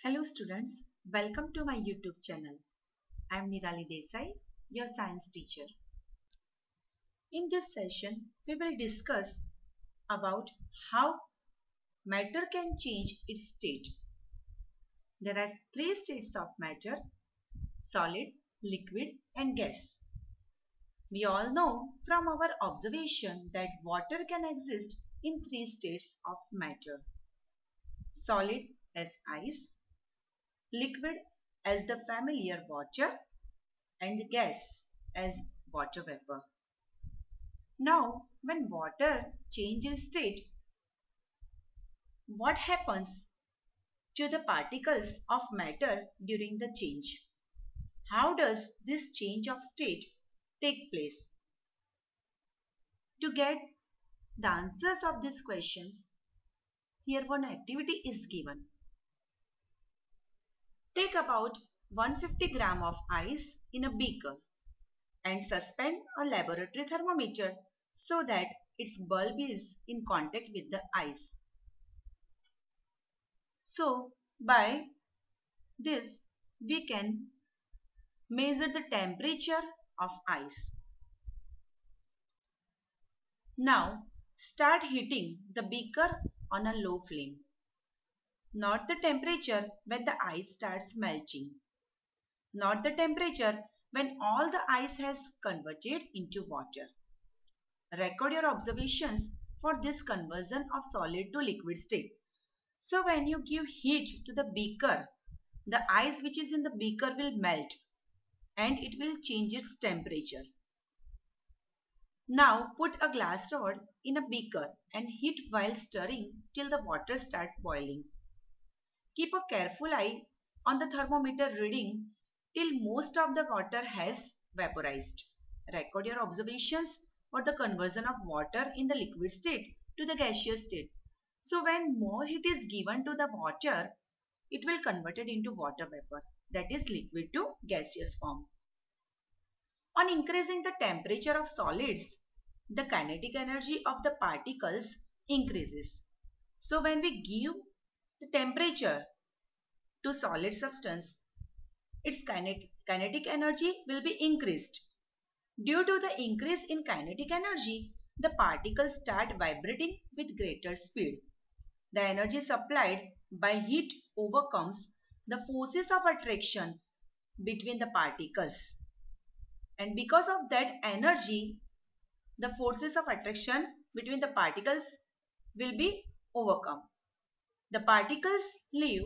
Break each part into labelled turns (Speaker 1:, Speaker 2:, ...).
Speaker 1: Hello students, welcome to my YouTube channel. I am Nirali Desai, your science teacher. In this session, we will discuss about how matter can change its state. There are three states of matter: solid, liquid and gas. We all know from our observation that water can exist in three states of matter: solid as ice, liquid as the familiar water, and gas as water vapor. Now, when water changes state, what happens to the particles of matter during the change? How does this change of state take place? To get the answers of these questions, here one activity is given. Take about 150 gram of ice in a beaker and suspend a laboratory thermometer so that its bulb is in contact with the ice. So, by this we can measure the temperature of ice. Now, start heating the beaker on a low flame. Not the temperature when the ice starts melting. Not the temperature when all the ice has converted into water. Record your observations for this conversion of solid to liquid state. So when you give heat to the beaker, the ice which is in the beaker will melt and it will change its temperature. Now put a glass rod in a beaker and heat while stirring till the water starts boiling. Keep a careful eye on the thermometer reading till most of the water has vaporized. Record your observations for the conversion of water in the liquid state to the gaseous state. So when more heat is given to the water, it will convert it into water vapor, that is liquid to gaseous form. On increasing the temperature of solids, the kinetic energy of the particles increases. So when we give the temperature to solid substance, its kinetic energy will be increased. Due to the increase in kinetic energy, the particles start vibrating with greater speed. The energy supplied by heat overcomes the forces of attraction between the particles. And because of that energy, the forces of attraction between the particles will be overcome. The particles leave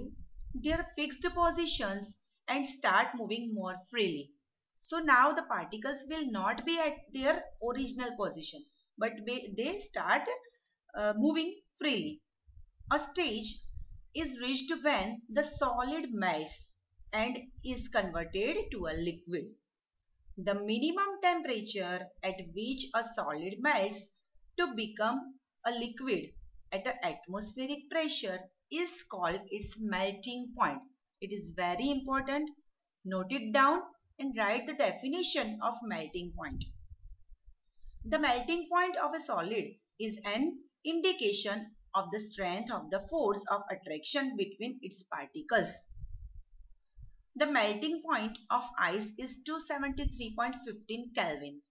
Speaker 1: their fixed positions and start moving more freely. So now the particles will not be at their original position, but they start moving freely. A stage is reached when the solid melts and is converted to a liquid. The minimum temperature at which a solid melts to become a liquid at an atmospheric pressure is called its melting point. It is very important. Note it down and write the definition of melting point. The melting point of a solid is an indication of the strength of the force of attraction between its particles. The melting point of ice is 273.15 Kelvin.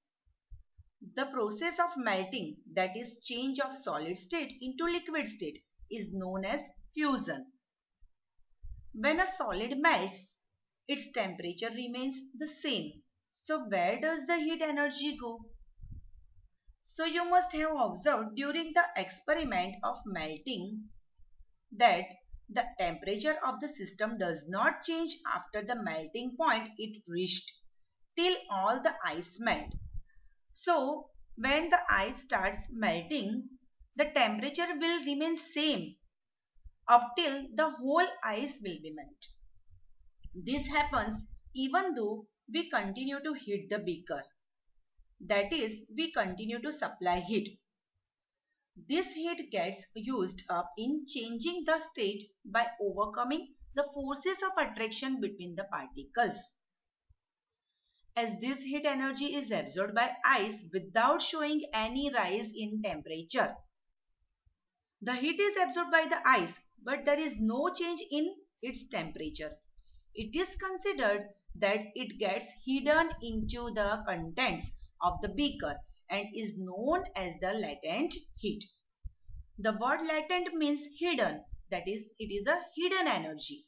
Speaker 1: The process of melting, that is change of solid state into liquid state, is known as fusion. When a solid melts, its temperature remains the same. So where does the heat energy go? So you must have observed during the experiment of melting that the temperature of the system does not change after the melting point it reached till all the ice melt. So when the ice starts melting, the temperature will remain same up till the whole ice will be melted. This happens even though we continue to heat the beaker. That is, we continue to supply heat. This heat gets used up in changing the state by overcoming the forces of attraction between the particles. As this heat energy is absorbed by ice without showing any rise in temperature. The heat is absorbed by the ice, but there is no change in its temperature. It is considered that it gets hidden into the contents of the beaker and is known as the latent heat. The word latent means hidden, that is, it is a hidden energy.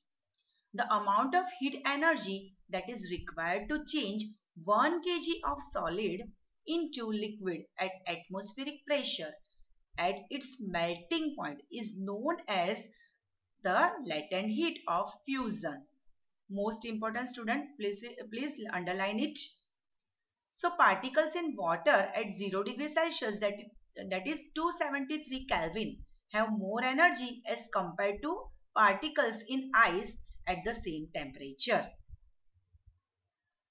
Speaker 1: The amount of heat energy that is required to change 1 kg of solid into liquid at atmospheric pressure at its melting point is known as the latent heat of fusion. Most important, student, please underline it. So particles in water at 0 degrees Celsius, that is 273 Kelvin, have more energy as compared to particles in ice at the same temperature.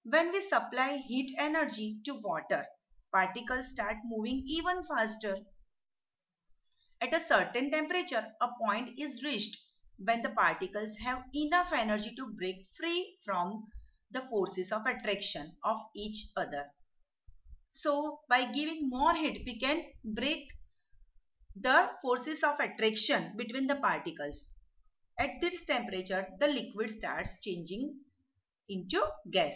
Speaker 1: When we supply heat energy to water, particles start moving even faster. At a certain temperature, a point is reached when the particles have enough energy to break free from the forces of attraction of each other. So, by giving more heat, we can break the forces of attraction between the particles. At this temperature, the liquid starts changing into gas.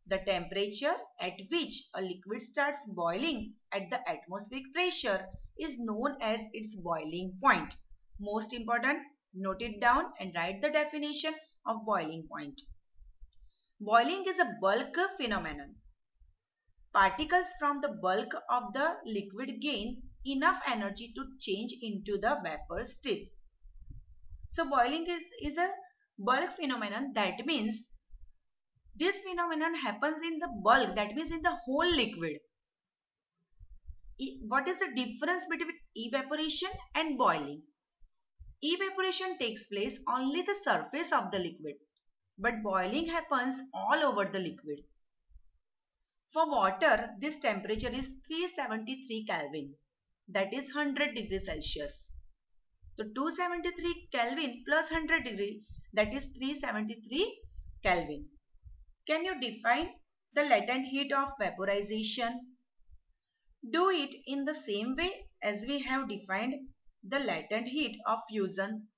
Speaker 1: The temperature at which a liquid starts boiling at the atmospheric pressure is known as its boiling point. Most important, note it down and write the definition of boiling point. Boiling is a bulk phenomenon. Particles from the bulk of the liquid gain enough energy to change into the vapor state. So boiling is a bulk phenomenon. That means this phenomenon happens in the bulk, that means in the whole liquid. What is the difference between evaporation and boiling? Evaporation takes place only the surface of the liquid, but boiling happens all over the liquid. For water, this temperature is 373 Kelvin, that is 100 degrees Celsius. So 273 Kelvin plus 100 degree, that is 373 Kelvin. Can you define the latent heat of vaporization? Do it in the same way as we have defined the latent heat of fusion.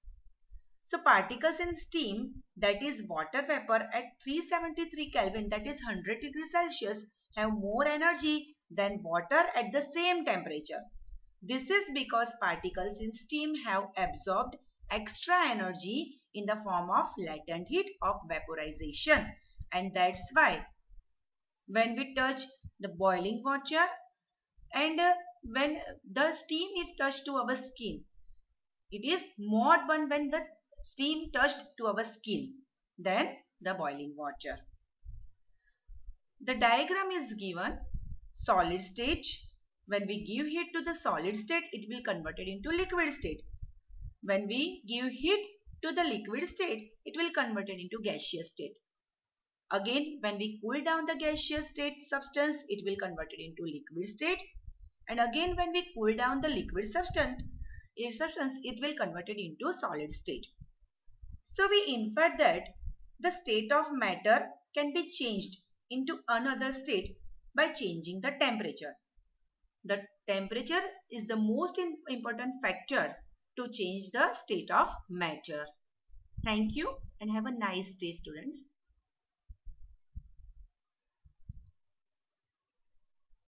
Speaker 1: So particles in steam, that is water vapor, at 373 Kelvin, that is 100 degrees Celsius, have more energy than water at the same temperature. This is because particles in steam have absorbed extra energy in the form of latent heat of vaporization. And that's why when we touch the boiling water and when the steam is touched to our skin, it is more burn when the steam touched to our skin than the boiling water. The diagram is given. Solid state. When we give heat to the solid state, it will convert it into liquid state. When we give heat to the liquid state, it will convert it into gaseous state. Again, when we cool down the gaseous state substance, it will convert it into liquid state. And again, when we cool down the liquid substance, it will convert it into solid state. So we infer that the state of matter can be changed into another state by changing the temperature. The temperature is the most important factor to change the state of matter. Thank you and have a nice day, students.